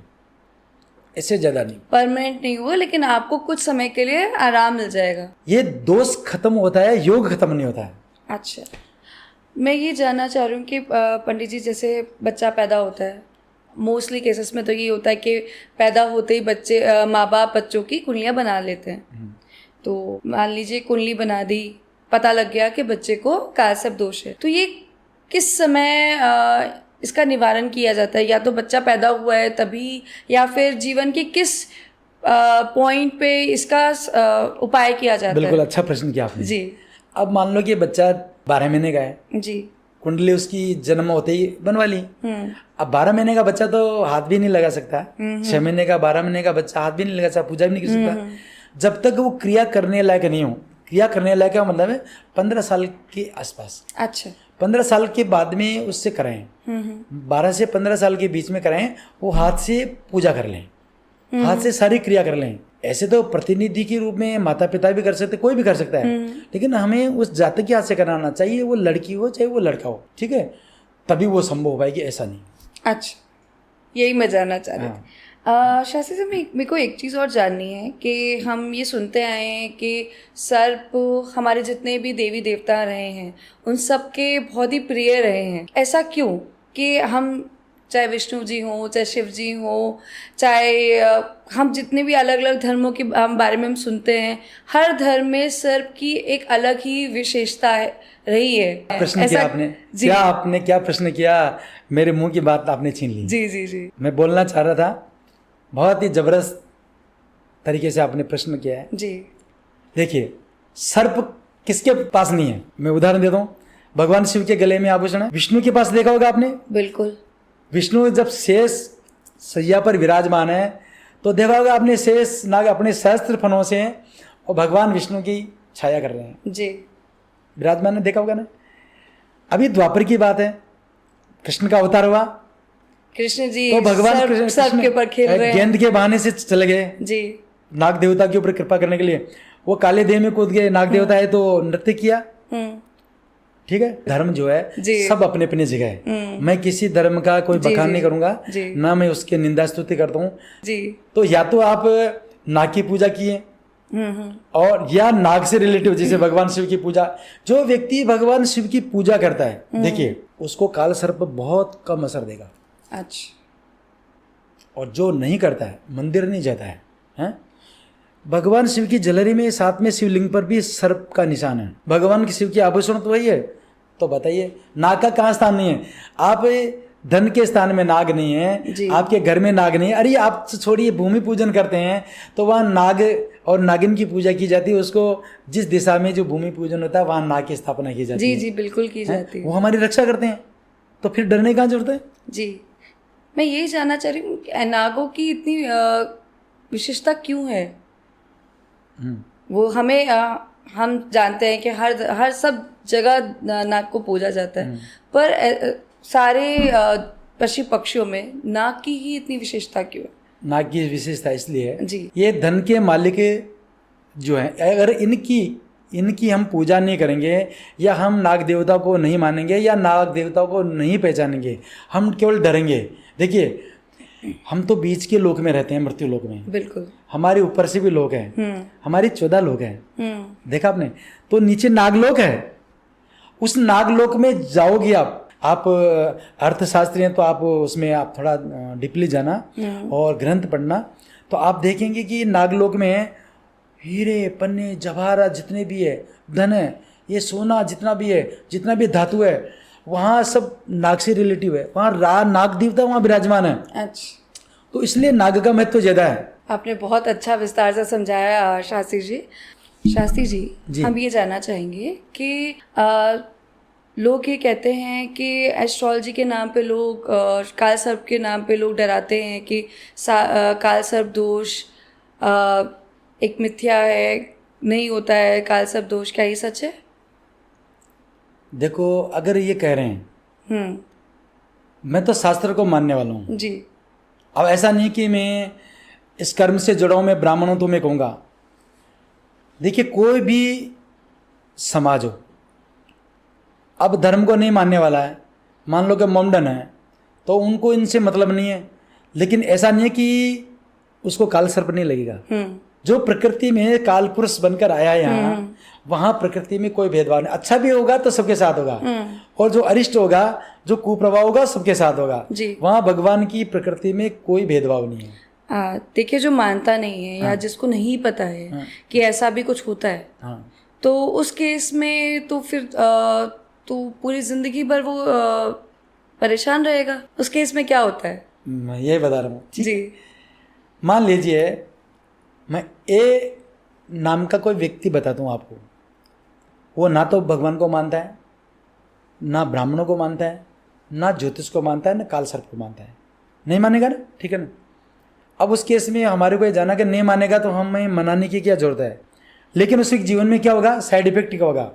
इससे ज्यादा नहीं। परमानेंट नहीं हुआ, लेकिन आपको कुछ समय के लिए आराम मिल जाएगा। ये दोष खत्म होता है, योग खत्म नहीं होता है। अच्छा, मैं ये जानना चाह रही हूँ कि पंडित जी, जैसे बच्चा पैदा होता है, मोस्टली केसेस में तो ये होता है कि पैदा होते ही बच्चे माँ बाप बच्चों की कुंडलियाँ बना लेते हैं। तो मान लीजिए कुंडली बना दी, पता लग गया कि बच्चे को काल सर्प दोष है, तो ये किस समय इसका निवारण किया जाता है? या तो बच्चा पैदा हुआ है तभी, या फिर जीवन के किस पॉइंट पे इसका उपाय किया जाता है? बिल्कुल अच्छा प्रश्न किया आपने जी। अब मान लो कि बच्चा 12 महीने का है जी, कुंडली उसकी जन्म होते ही बनवा ली। अब 12 महीने का बच्चा तो हाथ भी नहीं लगा सकता, 6 महीने का 12 महीने का बच्चा हाथ भी नहीं लगा सकता, पूजा भी नहीं कर सकता, जब तक वो क्रिया करने लायक नहीं हो। क्रिया करने लायक का मतलब है 15 साल के आसपास। अच्छा, 15 साल के बाद में उससे कराएं, 12 से 15 साल के बीच में कराएं, वो हाथ से पूजा कर लें, हाथ से सारी क्रिया कर लें। ऐसे तो प्रतिनिधि के रूप में माता पिता भी कर सकते, कोई भी कर सकता है, लेकिन हमें उस जातक के हाथ से कराना चाहिए, वो लड़की हो चाहे वो लड़का हो, ठीक है, तभी वो संभव हो पाएगी, ऐसा नहीं। अच्छा, यही मैं जानना चाह रही थी। शास्त्री साहब, मेरे को एक चीज़ और जाननी है कि हम ये सुनते आए हैं कि सर्प हमारे जितने भी देवी देवता रहे हैं उन सब के बहुत ही प्रिय रहे हैं। ऐसा क्यों कि हम चाहे विष्णु जी हों, चाहे शिव जी हों, चाहे हम जितने भी अलग अलग धर्मों के हम बारे में हम सुनते हैं, हर धर्म में सर्प की एक अलग ही विशेषता है रही है। प्रश्न किया आपने, जी आपने क्या प्रश्न किया, मेरे मुंह की बात आपने छीन ली। जी जी जी मैं बोलना चाह रहा था, बहुत ही जबरदस्त तरीके से आपने प्रश्न किया है। जी। देखिए, सर्प किसके पास नहीं है, मैं उदाहरण देता हूँ। भगवान शिव के गले में आभूषण है, विष्णु के पास देखा होगा आपने। बिल्कुल। विष्णु जब शेष सैया पर विराजमान है तो देखा होगा आपने, शेष नाग अपने सहस्त्र फनों से और भगवान विष्णु की छाया कर रहे हैं जी, विराजमान है, देखा होगा ना। अभी द्वापर की बात है, कृष्ण का अवतार हुआ, कृष्ण जी तो भगवान सर्प के ऊपर खेल रहे हैं, गेंद के बहाने से चले गए जी, नाग देवता के ऊपर कृपा करने के लिए। वो काले देह में कूद गए, नाग देवता है तो नृत्य किया। ठीक है, धर्म जो है सब अपने अपने जगह है। मैं किसी धर्म का कोई बखान नहीं करूंगा, ना मैं उसके निंदा स्तुति करता हूँ जी। तो या तो आप नाग की पूजा किए और या नाग से रिलेटिव, जैसे भगवान शिव की पूजा, जो व्यक्ति भगवान शिव की पूजा करता है, देखिए उसको काल सर्प बहुत कम असर देगा। अच्छा। और जो नहीं करता है, मंदिर नहीं जाता है, हैं? भगवान शिव की जलरी में साथ में शिवलिंग पर भी सर्प का निशान है। भगवान की शिव की आभूषण तो वही है, तो बताइए नाग का कहाँ स्थान नहीं है। आप धन के स्थान में नाग नहीं है, आपके घर में नाग नहीं है। अरे आप छोड़िए, भूमि पूजन करते हैं तो वहाँ नाग और नागिन की पूजा की जाती है। उसको जिस दिशा में जो भूमि पूजन होता है वहाँ नाग की स्थापना की जाती है। जी जी बिल्कुल की जाती है। वो हमारी रक्षा करते हैं, तो फिर डरने की कहाँ जरूरत है। जी, मैं यही जानना चाह रही हूँ कि नागों की इतनी विशेषता क्यों है। वो हमें हम जानते हैं कि हर सब जगह नाग को पूजा जाता है, पर सारे पशु पक्षियों में नाग की ही इतनी विशेषता क्यों है। नाग की विशेषता इसलिए है जी, ये धन के मालिक जो है, अगर इनकी हम पूजा नहीं करेंगे या हम नाग देवता को नहीं मानेंगे या नाग देवता को नहीं पहचानेंगे, हम केवल डरेंगे। देखिए हम तो बीच के लोक में रहते हैं, मृत्यु लोक में। बिल्कुल। हमारे ऊपर से भी लोग हैं, हमारी 14 लोग हैं, देखा आपने। तो नीचे नागलोक है, उस नागलोक में जाओगे आप अर्थशास्त्री हैं तो आप उसमें आप थोड़ा डीपली जाना और ग्रंथ पढ़ना, तो आप देखेंगे कि नागलोक में हीरे पन्ने जवाहरात जितने भी है, धन है, ये सोना जितना भी है, जितना भी धातु है, वहाँ सब नाग से रिलेटिव है। वहाँ नाग देवता वहाँ विराजमान है। अच्छा, तो इसलिए नाग का महत्व ज्यादा है। आपने बहुत अच्छा विस्तार से समझाया शास्त्री जी। शास्त्री जी, हम ये जानना चाहेंगे कि लोग ये कहते हैं कि एस्ट्रोलॉजी के नाम पे लोग काल सर्प के नाम पे लोग डराते हैं कि काल सर्प दोष एक मिथ्या है, नहीं होता है काल सर्प दोष। क्या ये सच है? देखो, अगर ये कह रहे हैं, मैं तो शास्त्र को मानने वाला हूँ जी। अब ऐसा नहीं कि मैं इस कर्म से जुड़ा हूँ, मैं ब्राह्मण हूँ तो मैं कहूँगा। देखिए, कोई भी समाज हो, अब धर्म को नहीं मानने वाला है, मान लो कि मोमडन है, तो उनको इनसे मतलब नहीं है। लेकिन ऐसा नहीं है कि उसको काल सर्प नहीं लगेगा। जो प्रकृति में काल पुरुष बनकर आया है यहाँ, वहाँ प्रकृति में कोई भेदभाव नहीं। अच्छा भी होगा तो सबके साथ होगा, और जो अरिष्ट होगा, जो कुप्रभाव होगा, सबके साथ होगा। वहाँ भगवान की प्रकृति में कोई भेदभाव नहीं है। देखिए, जो मानता नहीं है या जिसको नहीं पता है कि ऐसा भी कुछ होता है, तो उस केस में तो फिर तो पूरी जिंदगी भर वो परेशान रहेगा। उस केस में क्या होता है? मैं ये बता रहा हूँ जी। मान लीजिए मैं ए नाम का कोई व्यक्ति बताता हूँ आपको, वो ना तो भगवान को मानता है, ना ब्राह्मणों को मानता है, ना ज्योतिष को मानता है, ना काल सर्प को मानता है। नहीं मानेगा ना, ठीक है ना। अब उस केस में हमारे को ये जाना कि नहीं मानेगा तो हमें मनाने की क्या जरूरत है। लेकिन उसके जीवन में क्या होगा, साइड इफेक्ट क्या होगा।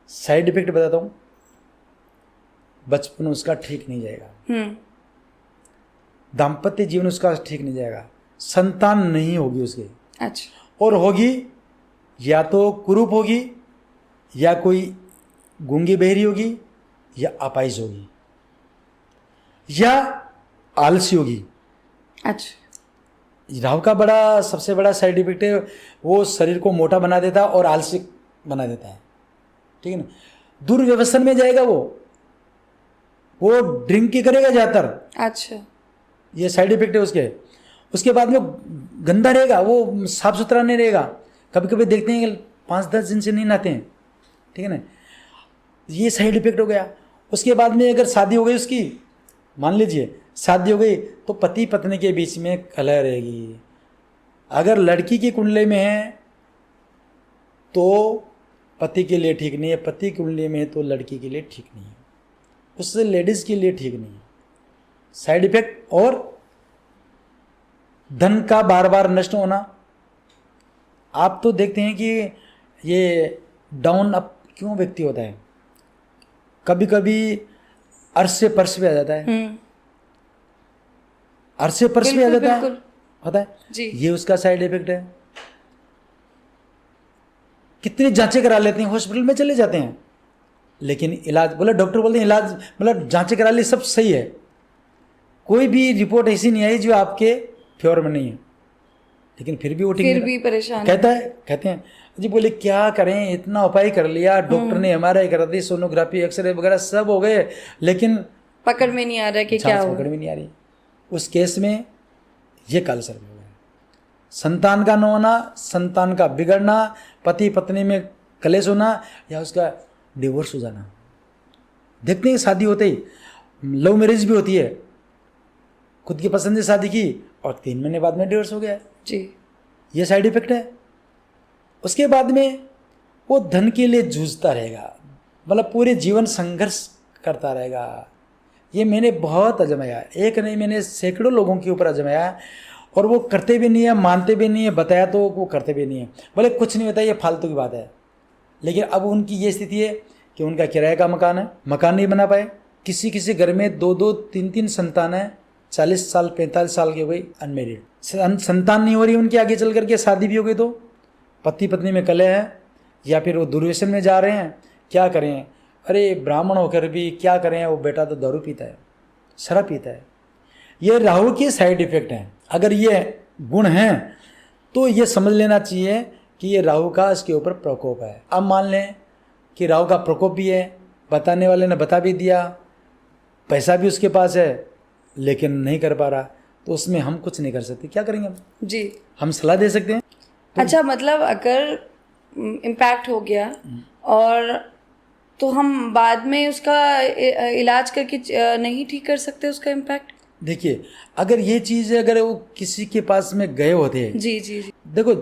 साइड इफेक्ट बताता हूँ, बचपन उसका ठीक नहीं जाएगा, दाम्पत्य जीवन उसका ठीक नहीं जाएगा, संतान नहीं होगी उसकी। अच्छा। और होगी या तो कुरूप होगी, या कोई गूंगी बहरी होगी, या अपाहिज होगी, या आलसी होगी। अच्छा। राहु का सबसे बड़ा साइड इफेक्ट है, वो शरीर को मोटा बना देता है और आलसी बना देता है, ठीक है ना। दुर्व्यसन में जाएगा वो ड्रिंक ही करेगा ज़्यादातर, अच्छा। ये साइड इफेक्ट है उसके। उसके बाद में गंदा रहेगा, वो साफ सुथरा नहीं रहेगा। कभी कभी देखते हैं कि 5-10 दिन से नहीं नहाते हैं, ठीक है ना, ये साइड इफेक्ट हो गया। उसके बाद में अगर शादी हो गई उसकी, मान लीजिए शादी हो गई, तो पति पत्नी के बीच में कलह रहेगी। अगर लड़की की कुंडली में है तो पति के लिए ठीक नहीं है, पति की कुंडली में है तो लड़की के लिए ठीक नहीं है, उससे लेडीज़ के लिए ठीक नहीं है। साइड इफेक्ट और धन का बार बार नष्ट होना। आप तो देखते हैं कि ये डाउन अप क्यों व्यक्ति होता है, कभी कभी अर्श से पर्श पे आ जाता है, अर्श से पर्श पे आ जाता है, होता है जी। ये उसका साइड इफेक्ट है। कितनी जांचें करा लेते हैं, हॉस्पिटल में चले जाते हैं, लेकिन इलाज बोले, डॉक्टर बोलते हैं इलाज मतलब जांचें करा ली सब सही है, कोई भी रिपोर्ट ऐसी नहीं आई जो आपके फेवर में नहीं है, लेकिन फिर भी वो ठीक फिर नहीं भी परेशान कहते हैं जी, बोले क्या करें, इतना उपाय कर लिया, डॉक्टर ने MRI करा दी, सोनोग्राफी, एक्सरे वगैरह सब हो गए, लेकिन पकड़ में नहीं आ रहा कि क्या हो, पकड़ में नहीं आ रही। उस केस में ये कालसर्प हो गया। संतान का न होना, संतान का बिगड़ना, पति पत्नी में कलेश होना, या उसका डिवोर्स हो जाना। देखते हैं शादी होते ही लव मैरिज भी होती है, खुद की पसंद से शादी की और 3 महीने बाद में डिवोर्स हो गया जी। ये साइड इफेक्ट है। उसके बाद में वो धन के लिए जूझता रहेगा, मतलब पूरे जीवन संघर्ष करता रहेगा। ये मैंने बहुत आजमाया, एक नहीं मैंने सैकड़ों लोगों के ऊपर आजमाया, और वो करते भी नहीं है, मानते भी नहीं है, बताया तो वो करते भी नहीं है, बोले कुछ नहीं होता, ये फालतू की बात है। लेकिन अब उनकी ये स्थिति है कि उनका किराए का मकान है, मकान नहीं बना पाए, किसी घर में 2-2, 3-3 संतान है, 40 साल 45 साल की हो गई, अनमेरिड, संतान नहीं हो रही उनकी, आगे चल करके शादी भी हो गई तो पति पत्नी में कलह है, या फिर वो दुर्व्यसन में जा रहे हैं, क्या करें, अरे ब्राह्मण होकर भी क्या करें, वो बेटा तो दारू पीता है, शराब पीता है। ये राहु के साइड इफेक्ट हैं। अगर ये गुण हैं तो ये समझ लेना चाहिए कि ये राहु का इसके ऊपर प्रकोप है। अब मान लें कि राहु का प्रकोप भी है, बताने वाले ने बता भी दिया, पैसा भी उसके पास है, लेकिन नहीं कर पा रहा, तो उसमें हम कुछ नहीं कर सकते। क्या करेंगे हम जी, हम सलाह दे सकते हैं। अच्छा, मतलब अगर इम्पैक्ट हो गया और तो हम बाद में उसका इलाज करके नहीं ठीक कर सकते उसका इम्पैक्ट? देखिए, अगर ये चीज़ अगर वो किसी के पास में गए होते हैं, जी जी जी, देखो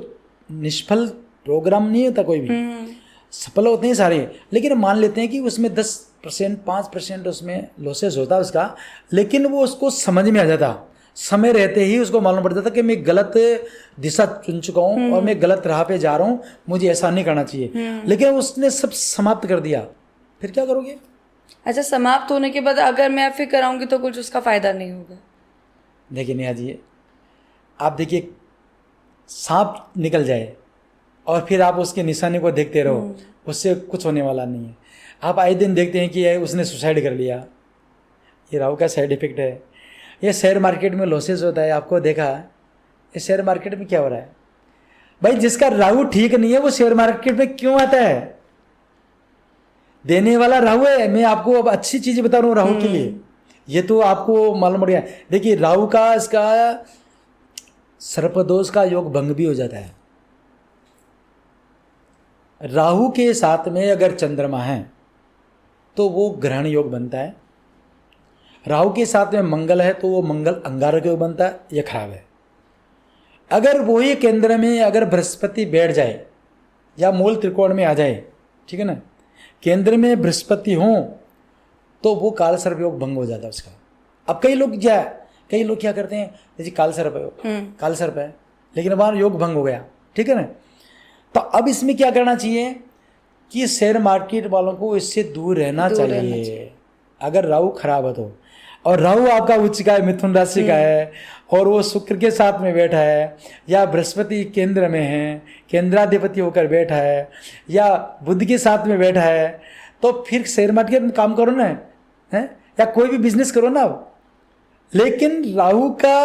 निष्फल प्रोग्राम नहीं होता कोई भी, सफल होते हैं सारे, लेकिन मान लेते हैं कि उसमें 10% 5% उसमें लॉसेस होता है उसका, लेकिन वो उसको समझ में आ जाता, समय रहते ही उसको मालूम पड़ जाता कि मैं गलत दिशा चुन चुका हूँ और मैं गलत राह पे जा रहा हूँ, मुझे ऐसा नहीं करना चाहिए, लेकिन उसने सब समाप्त कर दिया, फिर क्या करोगे? अच्छा, समाप्त होने के बाद अगर मैं फिर कराऊंगी तो कुछ उसका फायदा नहीं होगा? देखिए नेहा जी, आप देखिए सांप निकल जाए और फिर आप उसके निशाने को देखते रहो, उससे कुछ होने वाला नहीं है। आप आए दिन देखते हैं कि उसने सुसाइड कर लिया, ये राहु का साइड इफेक्ट है। ये शेयर मार्केट में लॉसेस होता है, आपको देखा ये शेयर मार्केट में क्या हो रहा है भाई, जिसका राहु ठीक नहीं है वो शेयर मार्केट में क्यों आता है? देने वाला राहु है। मैं आपको अब अच्छी चीज बता रहा हूँ राहु के लिए, ये तो आपको मालूम पड़ गया। देखिए राहु का इसका सर्पदोष का योग भंग भी हो जाता है। राहु के साथ में अगर चंद्रमा है तो वो ग्रहण योग बनता है, राहु के साथ में मंगल है तो वो मंगल अंगारक योग बनता है, ये खराब है। अगर वही केंद्र में अगर बृहस्पति बैठ जाए या मूल त्रिकोण में आ जाए, ठीक है ना, केंद्र में बृहस्पति हो तो वो काल सर्प योग भंग हो जाता है उसका। अब कई लोग क्या करते हैं, जैसे काल सर्प है लेकिन वहाँ योग भंग हो गया, ठीक है ना। तो अब इसमें क्या करना चाहिए कि शेयर मार्केट वालों को इससे दूर रहना चाहिए। अगर राहु खराब है तो, और राहु आपका उच्च का है, मिथुन राशि का है, और वो शुक्र के साथ में बैठा है, या बृहस्पति केंद्र में है, केंद्राधिपति होकर बैठा है, या बुध के साथ में बैठा है, तो फिर शेयर मार्केट में काम करो ना, है, या कोई भी बिजनेस करो ना। लेकिन राहु का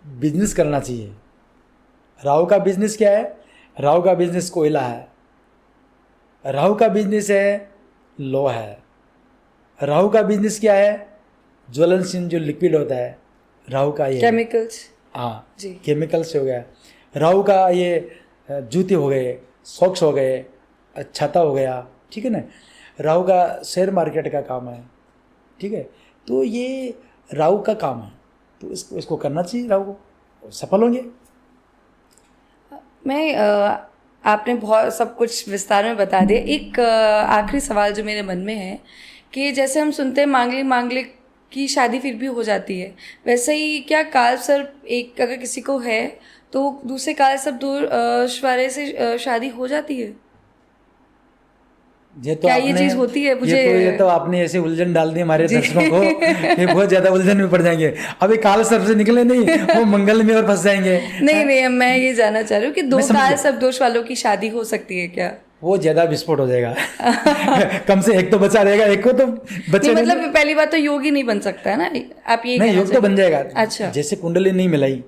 बिजनेस करना चाहिए। राहु का बिजनेस क्या है? राहु का बिजनेस कोयला है, राहु का बिजनेस है लोहा है, राहु का बिजनेस क्या है? ज्वलनशील जो लिक्विड होता है राहु का ये, केमिकल्स हाँ जी। केमिकल से हो गया। राहु का ये जूते हो गए, सॉक्स हो गए, छाता हो गया, ठीक है ना। राहु का शेयर मार्केट का काम है, ठीक है। तो ये राहु का काम है, तो इसको करना चाहिए, राहु को सफल होंगे। मैं आपने बहुत सब कुछ विस्तार में बता दिया। एक आखिरी सवाल जो मेरे मन में है कि जैसे हम सुनते हैं मांगलिक की शादी फिर भी हो जाती है, वैसे ही क्या काल सर्प एक अगर किसी को है तो दूसरे काल सर्प दोष वाले से शादी हो जाती है? ये तो क्या ये चीज होती है? मुझे ये तो आपने ऐसे उलझन डाल दी हमारे दर्शकों को, ये बहुत ज्यादा उलझन में पड़ जाएंगे। अभी काल सर्प से निकले नहीं, वो मंगल में और फंस जाएंगे। नहीं, मैं ये जानना चाह रही हूँ कि दो काल सर्प दोष वालों की शादी हो सकती है क्या? वो ज्यादा विस्फोट हो जाएगा। कम से एक तो बचा रहेगा, एक को तो बचे नहीं, मतलब पहली बात तो योग ही नहीं बन सकता है ना, आप ये नहीं, योग तो बन जाएगा। अच्छा, जैसे कुंडली नहीं मिलाई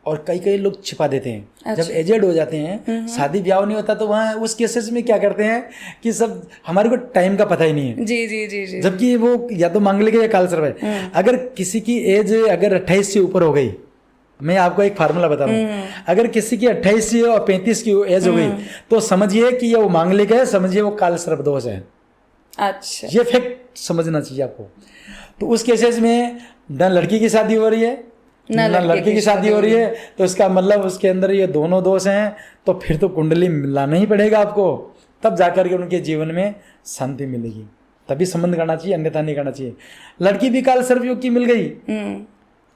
और कई लोग छिपा देते हैं। अच्छा। जब एजेड हो जाते हैं, शादी ब्याह नहीं होता, तो वहाँ उस केसेस में क्या करते हैं कि सब हमारे को टाइम का पता ही नहीं है। जी जी जी जी। जबकि वो या तो मांगलिक है या काल सर्प है। अगर किसी की एज अगर 28 से ऊपर हो गई, मैं आपको एक फार्मूला बता रहा हूँ, अगर किसी की 28 से और 35 की एज हो गई तो समझिए कि ये वो मांगलिक है, समझिए वो काल सर्प दोष है। अच्छा, ये फैक्ट समझना चाहिए आपको। तो उस केसेस में न लड़की की शादी हो रही है ना लड़की की शादी हो रही है, तो इसका मतलब उसके अंदर ये दोनों दोष हैं। तो फिर तो कुंडली मिलाना ही पड़ेगा आपको, तब जाकर के उनके जीवन में शांति मिलेगी, तभी संबंध करना चाहिए, अन्यथा नहीं करना चाहिए। लड़की भी काल सर्प योग की मिल गई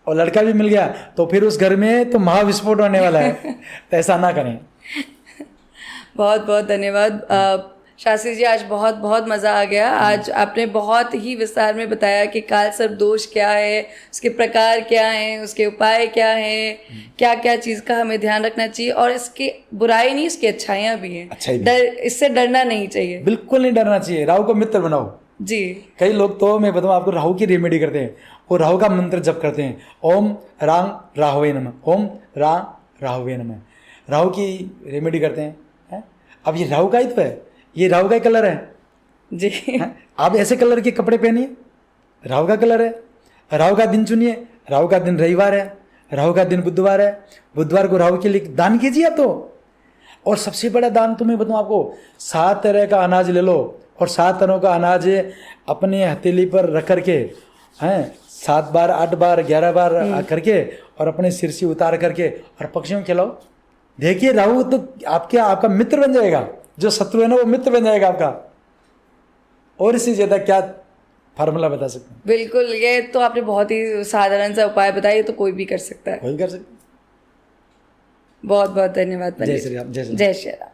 और लड़का भी मिल गया, तो फिर उस घर में तो महाविस्फोट होने वाला है। तो ऐसा ना करें। बहुत बहुत धन्यवाद शास्त्री जी, आज बहुत बहुत मज़ा आ गया। आज आपने बहुत ही विस्तार में बताया कि काल सर्प दोष क्या है, उसके प्रकार क्या हैं, उसके उपाय क्या हैं, क्या क्या चीज़ का हमें ध्यान रखना चाहिए, और इसके बुराई नहीं, इसकी अच्छाइयाँ भी हैं। इससे डरना नहीं चाहिए, बिल्कुल नहीं डरना चाहिए। राहु को मित्र बनाओ जी। कई लोग तो मैं बताऊँ आपको, राहु की रेमेडी करते हैं, वो राहु का मंत्र जप करते हैं, ओम रांग राहवे नमः, ओम रांग राहवे नमः। राहु की रेमेडी करते हैं। अब ये राहु का ही तो है, ये राहु का ही कलर है जी। आप ऐसे कलर के कपड़े पहनिए, राहु का कलर है। राहु का दिन चुनिए, राहु का दिन रविवार है, राहु का दिन बुधवार है, बुधवार को राहु के लिए दान कीजिए आप तो। और सबसे बड़ा दान तो मैं बताऊँ आपको, 7 तरह का अनाज ले लो और 7 तरह का अनाज अपने हथेली पर रख करके, हैं 7 बार 8 बार 11 बार करके, और अपने सिर से उतार करके और पक्षियों को खिलाओ। देखिए राहु तो आपका मित्र बन जाएगा, जो शत्रु है ना वो मित्र बन जाएगा आपका। और इससे ज्यादा क्या फार्मूला बता सकते हैं? बिल्कुल, ये तो आपने बहुत ही साधारण सा उपाय बताया, तो कोई भी कर सकता है। कोई कर सकते। बहुत बहुत धन्यवाद। जय श्री राम। जय श्री राम।